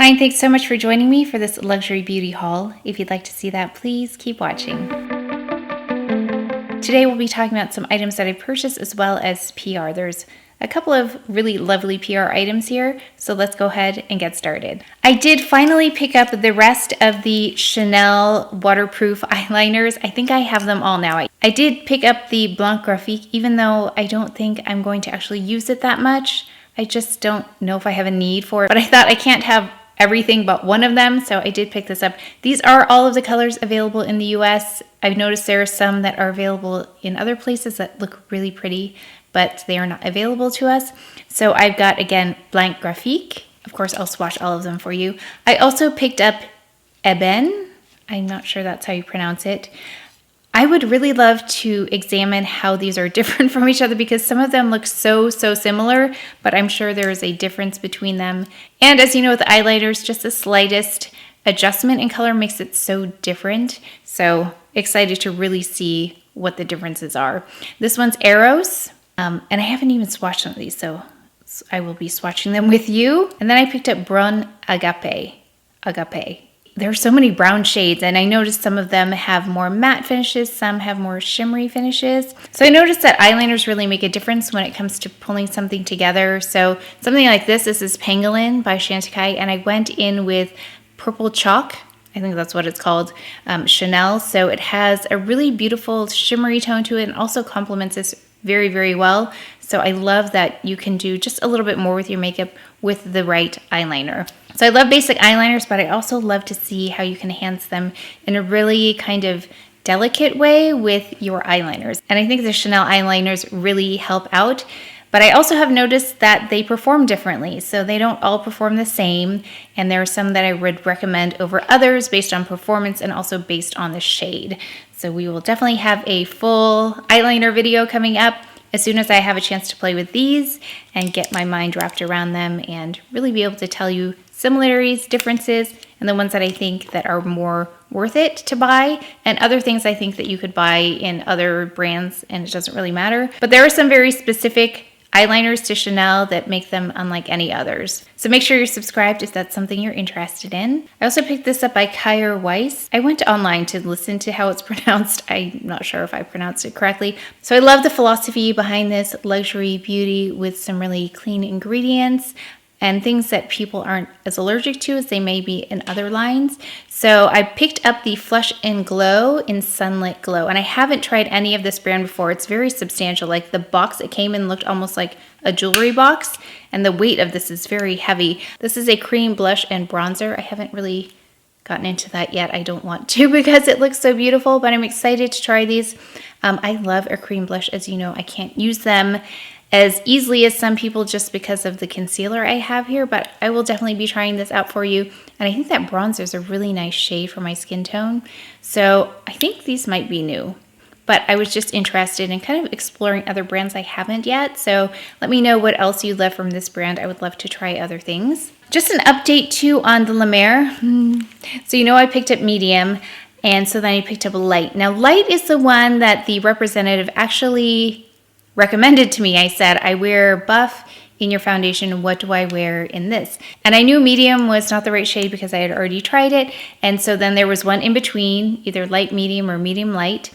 Hi, and thanks so much for joining me for this luxury beauty haul. If you'd like to see that, please keep watching. Today we'll be talking about some items that I purchased as well as PR. There's a couple of really lovely PR items here, so let's go ahead and get started. I did finally pick up the rest of the Chanel waterproof eyeliners. I think I have them all now. I did pick up the Blanc Graphique, even though I don't think I'm going to actually use it that much. I just don't know if I have a need for it, but I thought I can't have everything but one of them, so I did pick this up. These are all of the colors available in the US. I've noticed there are some that are available in other places that look really pretty, but they are not available to us. So I've got, again, Blanc Graphique. Of course, I'll swatch all of them for you. I also picked up Ebene. I'm not sure that's how you pronounce it. I would really love to examine how these are different from each other because some of them look so similar, but I'm sure there is a difference between them. And as you know with eyeliners, just the slightest adjustment in color makes it so different. So excited to really see what the differences are. This one's Eros, and I haven't even swatched some of these, so I will be swatching them with you. And then I picked up Brun Agape. There are so many brown shades, and I noticed some of them have more matte finishes, some have more shimmery finishes. So I noticed that eyeliners really make a difference when it comes to pulling something together. So something like this is Pangolin by Chantecaille, and I went in with Purple Chalk. I think that's what it's called, Chanel. So it has a really beautiful shimmery tone to it and also complements this very well. So I love that you can do just a little bit more with your makeup with the right eyeliner. So I love basic eyeliners, but I also love to see how you can enhance them in a really kind of delicate way with your eyeliners. And I think the Chanel eyeliners really help out. But I also have noticed that they perform differently. So they don't all perform the same. And there are some that I would recommend over others based on performance and also based on the shade. So we will definitely have a full eyeliner video coming up as soon as I have a chance to play with these and get my mind wrapped around them and really be able to tell you similarities, differences, and the ones that I think that are more worth it to buy, and other things I think that you could buy in other brands and it doesn't really matter. But there are some very specific eyeliners to Chanel that make them unlike any others. So make sure you're subscribed if that's something you're interested in. I also picked this up by Kyer Weiss. I went online to listen to how it's pronounced. I'm not sure if I pronounced it correctly. So I love the philosophy behind this luxury beauty with some really clean ingredients and things that people aren't as allergic to as they may be in other lines. So I picked up the Flush and Glow in Sunlit Glow, and I haven't tried any of this brand before. It's very substantial. Like the box it came in looked almost like a jewelry box, and the weight of this is very heavy. This is a cream blush and bronzer. I haven't really gotten into that yet. I don't want to because it looks so beautiful, but I'm excited to try these. I love a cream blush. As you know, I can't use them as easily as some people just because of the concealer I have here, but I will definitely be trying this out for you. And I think that bronzer is a really nice shade for my skin tone. So I think these might be new, but I was just interested in kind of exploring other brands I haven't yet. So let me know what else you love from this brand. I would love to try other things. Just an update too on the La Mer. So you know I picked up medium, and so then I picked up light. Now light is the one that the representative actually recommended to me. I said, I wear buff in your foundation. What do I wear in this? And I knew medium was not the right shade because I had already tried it. And so then there was one in between, either light medium or medium light.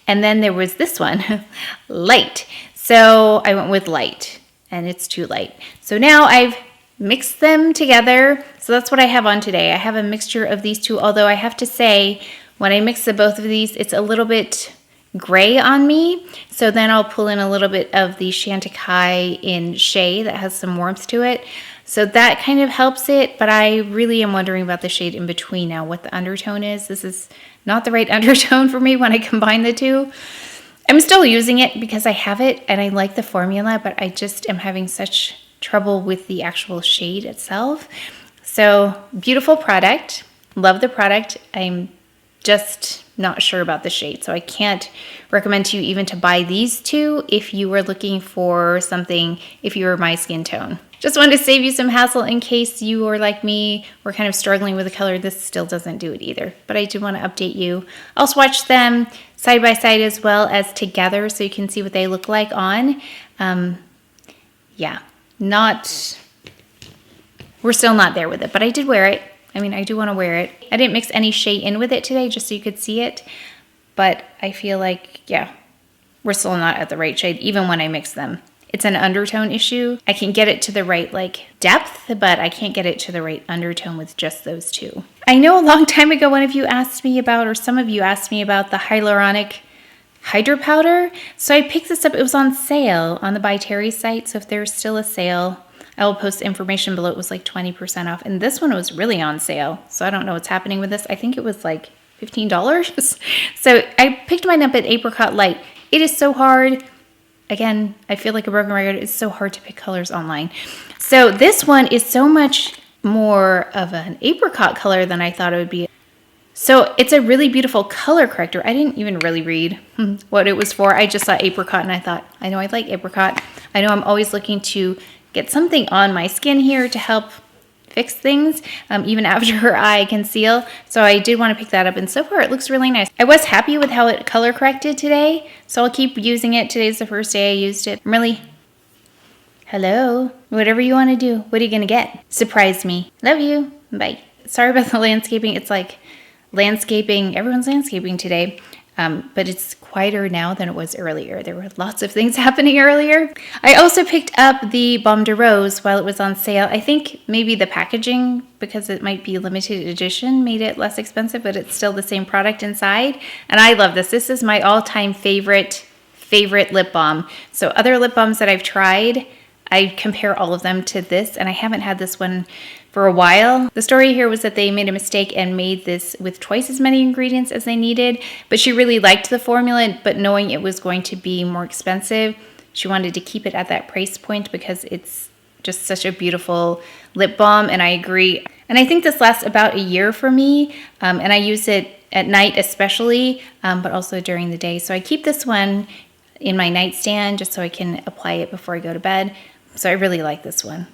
And then there was this one, light. So I went with light, and it's too light. So now I've mixed them together. So that's what I have on today. I have a mixture of these two, although I have to say, when I mix the both of these, it's a little bit gray on me. So then I'll pull in a little bit of the Chantecaille in Shea that has some warmth to it. So that kind of helps it, but I really am wondering about the shade in between now, what the undertone is. This is not the right undertone for me when I combine the two. I'm still using it because I have it and I like the formula, but I just am having such trouble with the actual shade itself. So beautiful product. Love the product. I'm just not sure about the shade, so I can't recommend to you even to buy these two if you were looking for something, if you were my skin tone. Just wanted to save you some hassle in case you or like me were kind of struggling with a color. This still doesn't do it either, but I do want to update you. I'll swatch them side by side as well as together so you can see what they look like on. Yeah, not we're still not there with it, but I did wear it. I mean, I do want to wear it. I didn't mix any shea in with it today just so you could see it, but I feel like, yeah, we're still not at the right shade, even when I mix them. It's an undertone issue. I can get it to the right like depth, but I can't get it to the right undertone with just those two. I know a long time ago one of you asked me about, or some of you asked me about the hyaluronic Hydra-Powde. So I picked this up. It was on sale on the By Terry site. So if there's still a sale, I will post information below. It was like 20% off. And this one was really on sale. So I don't know what's happening with this. I think it was like $15. So I picked mine up at Apricot Light. It is so hard. Again, I feel like a broken record. It's so hard to pick colors online. So this one is so much more of an apricot color than I thought it would be. So it's a really beautiful color corrector. I didn't even really read what it was for. I just saw apricot and I thought, I know I like apricot. I know I'm always looking to get something on my skin here to help fix things, even after I conceal. So I did want to pick that up, and so far it looks really nice. I was happy with how it color corrected today, so I'll keep using it. Today's the first day I used it. I'm really, hello, whatever you want to do. What are you gonna get? Surprise me. Love you. Bye. Sorry about the landscaping. It's like landscaping, everyone's landscaping today. But it's quieter now than it was earlier. There were lots of things happening earlier. I also picked up the Baume de Rose while it was on sale. I think maybe the packaging, because it might be limited edition, made it less expensive, but it's still the same product inside. And I love this. This is my all-time favorite lip balm. So other lip balms that I've tried, I compare all of them to this, and I haven't had this one for a while. The story here was that they made a mistake and made this with twice as many ingredients as they needed, but she really liked the formula, but knowing it was going to be more expensive, she wanted to keep it at that price point because it's just such a beautiful lip balm, and I agree. And I think this lasts about a year for me, and I use it at night especially, but also during the day. So I keep this one in my nightstand just so I can apply it before I go to bed. So I really like this one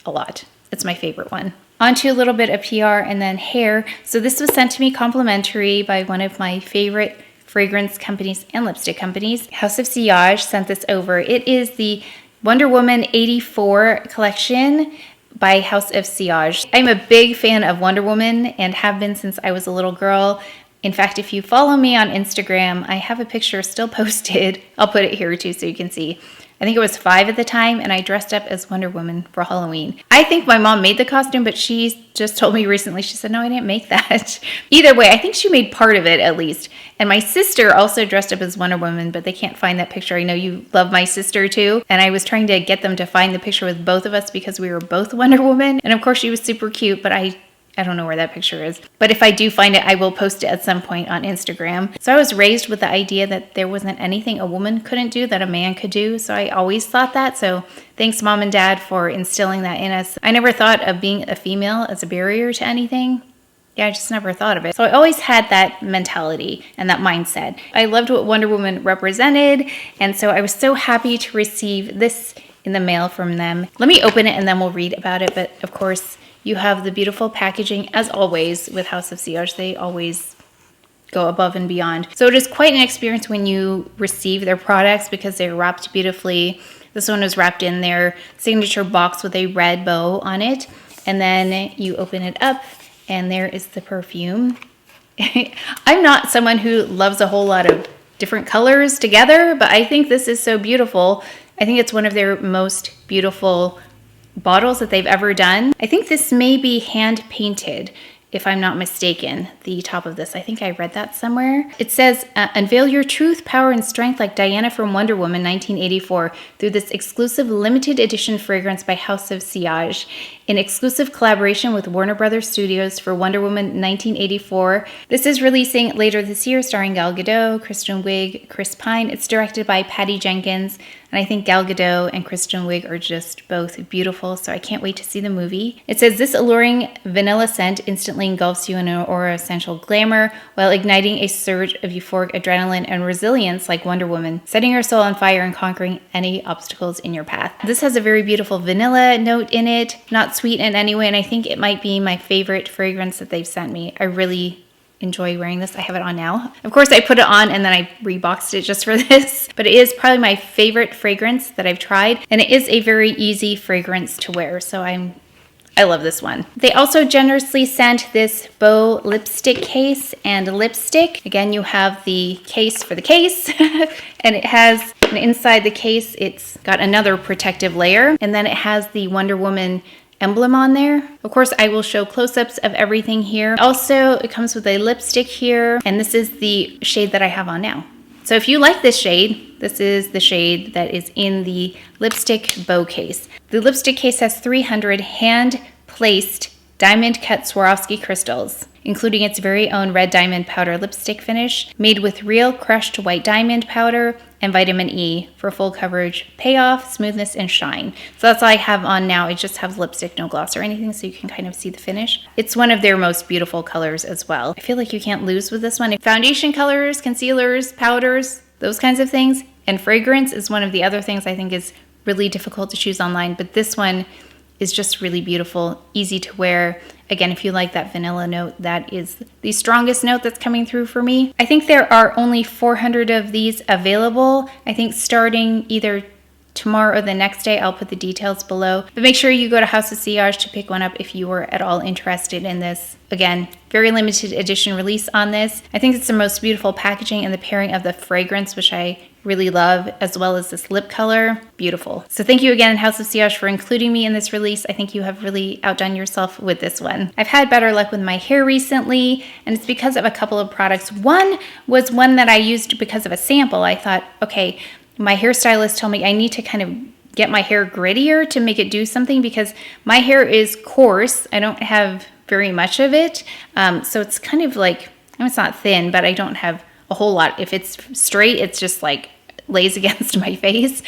a lot. It's my favorite one. On to a little bit of PR and then hair. So this was sent to me complimentary by one of my favorite fragrance companies and lipstick companies. House of Sillage sent this over. It is the Wonder Woman 84 collection by House of Sillage. I'm a big fan of Wonder Woman and have been since I was a little girl. In fact, if you follow me on Instagram, I have a picture still posted. I'll put it here too so you can see. I think it was 5 at the time, and I dressed up as Wonder Woman for Halloween. I think my mom made the costume, but she just told me recently, she said, no, I didn't make that. Either way, I think she made part of it at least. And my sister also dressed up as Wonder Woman, but they can't find that picture. I know you love my sister too. And I was trying to get them to find the picture with both of us because we were both Wonder Woman. And of course she was super cute, but I don't know where that picture is. But if I do find it, I will post it at some point on Instagram. So I was raised with the idea that there wasn't anything a woman couldn't do that a man could do. So I always thought that. So thanks, Mom and Dad, for instilling that in us. I never thought of being a female as a barrier to anything. Yeah, I just never thought of it. So I always had that mentality and that mindset. I loved what Wonder Woman represented. And so I was so happy to receive this in the mail from them. Let me open it and then we'll read about it. But of course, you have the beautiful packaging, as always, with House of Sillage. They always go above and beyond. So it is quite an experience when you receive their products because they're wrapped beautifully. This one was wrapped in their signature box with a red bow on it. And then you open it up, and there is the perfume. I'm not someone who loves a whole lot of different colors together, but I think this is so beautiful. I think it's one of their most beautiful bottles that they've ever done. I think this may be hand painted, if I'm not mistaken, the top of this. I think I read that somewhere. It says, unveil your truth, power, and strength like Diana from Wonder Woman 1984 through this exclusive limited edition fragrance by House of Sillage in exclusive collaboration with Warner Brothers Studios for Wonder Woman 1984. This is releasing later this year, starring Gal Gadot, Kristen Wiig, Chris Pine. It's directed by Patty Jenkins. And I think Gal Gadot and Kristen Wiig are just both beautiful, so I can't wait to see the movie. It says, this alluring vanilla scent instantly engulfs you in an aura of sensual glamour while igniting a surge of euphoric adrenaline and resilience like Wonder Woman, setting your soul on fire and conquering any obstacles in your path. This has a very beautiful vanilla note in it, not sweet in any way, and I think it might be my favorite fragrance that they've sent me. I really enjoy wearing this. I have it on now. Of course, I put it on and then I reboxed it just for this, but it is probably my favorite fragrance that I've tried, and it is a very easy fragrance to wear. So I love this one. They also generously sent this bow lipstick case and lipstick. Again, you have the case for the case and it has, and inside the case, it's got another protective layer, and then it has the Wonder Woman emblem on there. Of course, I will show close-ups of everything here. Also, it comes with a lipstick here, and this is the shade that I have on now. So if you like this shade, this is the shade that is in the lipstick bow case. The lipstick case has 300 hand-placed diamond-cut Swarovski crystals, including its very own red diamond powder lipstick finish, made with real crushed white diamond powder and vitamin E for full coverage, payoff, smoothness, and shine. So that's all I have on now. I just have lipstick, no gloss or anything, so you can kind of see the finish. It's one of their most beautiful colors as well. I feel like you can't lose with this one. Foundation colors, concealers, powders, those kinds of things. And fragrance is one of the other things I think is really difficult to choose online, but this one is just really beautiful, easy to wear. Again, if you like that vanilla note, that is the strongest note that's coming through for me. I think there are only 400 of these available. I think starting either tomorrow or the next day. I'll put the details below. But make sure you go to House of Sillage to pick one up if you were at all interested in this. Again, very limited edition release on this. I think it's the most beautiful packaging, and the pairing of the fragrance, which I really love, as well as this lip color. Beautiful. So thank you again, House of Sillage, for including me in this release. I think you have really outdone yourself with this one. I've had better luck with my hair recently, and it's because of a couple of products. One was one that I used because of a sample. I thought, okay, my hairstylist told me I need to kind of get my hair grittier to make it do something, because my hair is coarse. I don't have very much of it. So it's kind of like, I mean, it's not thin, but I don't have a whole lot. If it's straight, it's just like lays against my face.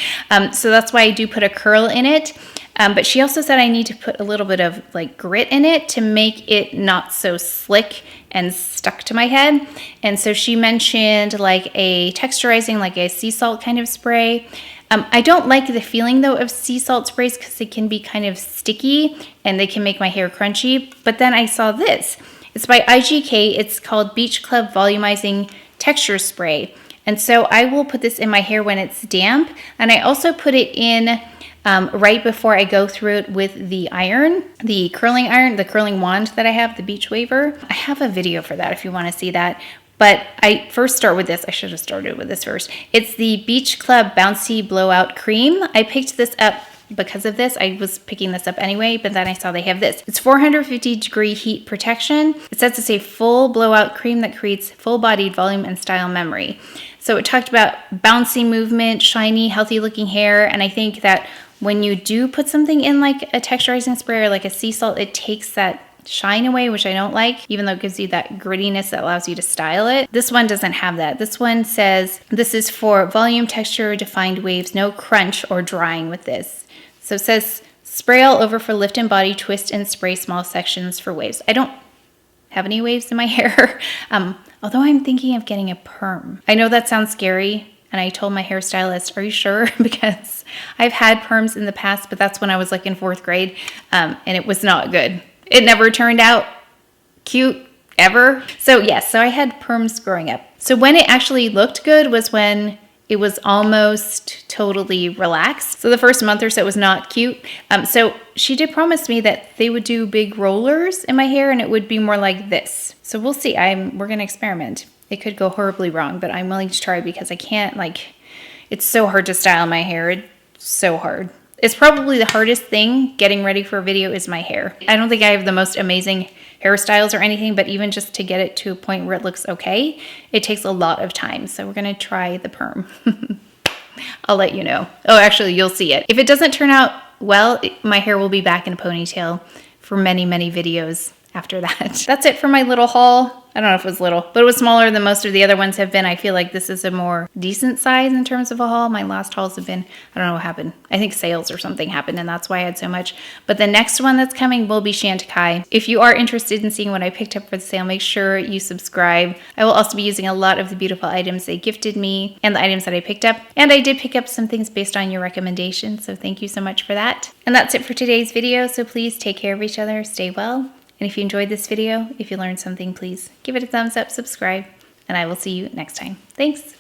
So that's why I do put a curl in it. But she also said I need to put a little bit of like grit in it to make it not so slick and stuck to my head. And so she mentioned like a texturizing, like a sea salt kind of spray. I don't like the feeling though of sea salt sprays because they can be kind of sticky and they can make my hair crunchy. But then I saw this. It's by IGK. It's called Beach Club Volumizing Texture Spray. And so I will put this in my hair when it's damp. And I also put it in right before I go through it with the iron, the curling wand that I have, the Beach Waver. I have a video for that if you want to see that. But I first start with this. I should have started with this first. It's the Beach Club Bouncy Blowout Cream. I picked this up because of this. I was picking this up anyway, but then I saw they have this. It's 450-degree heat protection. It says it's a full blowout cream that creates full-bodied volume and style memory. So it talked about bouncy movement, shiny, healthy-looking hair, and I think that when you do put something in like a texturizing spray or like a sea salt, it takes that shine away, which I don't like, even though it gives you that grittiness that allows you to style it. This one doesn't have that. This one says this is for volume, texture, defined waves, no crunch or drying with this. So it says spray all over for lift and body, twist and spray small sections for waves. I don't have any waves in my hair, although I'm thinking of getting a perm. I know that sounds scary, and I told my hairstylist, are you sure? Because I've had perms in the past, but that's when I was like in 4th grade, and it was not good. It never turned out cute ever. So yes, so I had perms growing up. So when it actually looked good was when it was almost totally relaxed. So the first month or so was not cute. So she did promise me that they would do big rollers in my hair and it would be more like this. So we'll see. We're gonna experiment. It could go horribly wrong, but I'm willing to try because I can't, it's so hard to style my hair. It's so hard. It's probably the hardest thing getting ready for a video is my hair. I don't think I have the most amazing hairstyles or anything, but even just to get it to a point where it looks okay, it takes a lot of time. So we're gonna try the perm. I'll let you know. Oh, actually, you'll see it. If it doesn't turn out well, my hair will be back in a ponytail for many, many videos after that. That's it for my little haul. I don't know if it was little, but it was smaller than most of the other ones have been. I feel like this is a more decent size in terms of a haul. My last hauls have been, I don't know what happened. I think sales or something happened and that's why I had so much. But the next one that's coming will be Chantecaille. If you are interested in seeing what I picked up for the sale, make sure you subscribe. I will also be using a lot of the beautiful items they gifted me and the items that I picked up. And I did pick up some things based on your recommendations, so thank you so much for that. And that's it for today's video, so please take care of each other, stay well. And if you enjoyed this video, if you learned something, please give it a thumbs up, subscribe, and I will see you next time. Thanks.